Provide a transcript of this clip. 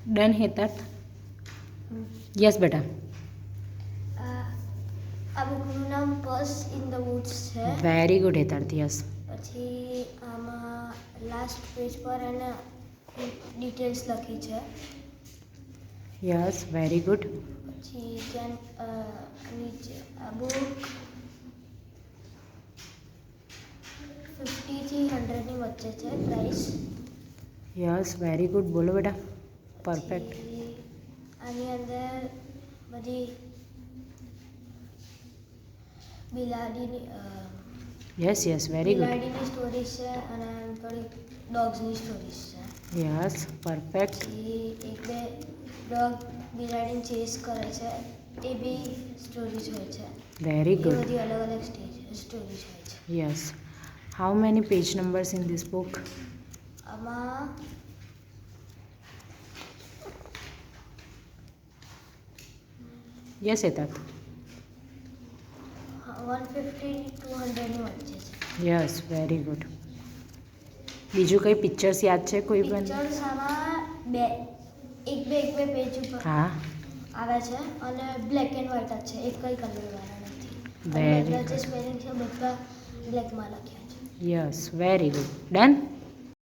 Done હેતાર્થ? Yes બેટા. આ બુકનું નામ પર્સ ઇન ધ વુડ્સ છે. Very good Hetarth. યસ. પછી આમાં લાસ્ટ પેજ પર એને ડિટેલ્સ લખી છે. Yes very good. પછી ત્યાં નીચે આ બુક 50 થી 100 ની વચ્ચે છે પ્રાઇસ. Yes very good. બોલો બેટા. પરફેક્ટ. આની અંદર બધી બિલાડીની યસ યસ વેરી ગુડ. બિલાડીની સ્ટોરીઝ છે અને થોડી ડોગ્સની સ્ટોરીઝ છે. Yes perfect. પછી એક બે ડોગ બિલાડીને ચેસ કરે છે એ બી સ્ટોરીઝ હોય છે. વેરી એ ગુડ. બધી અલગ અલગ સ્ટોરીઝ હોય છે. Yes. How many page numbers in this book? આમાં યસ હેતાર્થ. 150 to 200 ની વચ્ચે છે. Yes very good. બીજું કંઈ પિક્ચર્સ યાદ છે કોઈ પણ? પિક્ચર્સ આમાં એક બે પેજ ઉપર હા આવે છે અને બ્લેક એન્ડ વ્હાઇટ જ છે. એક કઈ કલર વાળા નથી. Very બધા જે good. સ્પેલિંગ છે બધા બ્લેકમાં લખ્યા છે. Yes very good. ડન.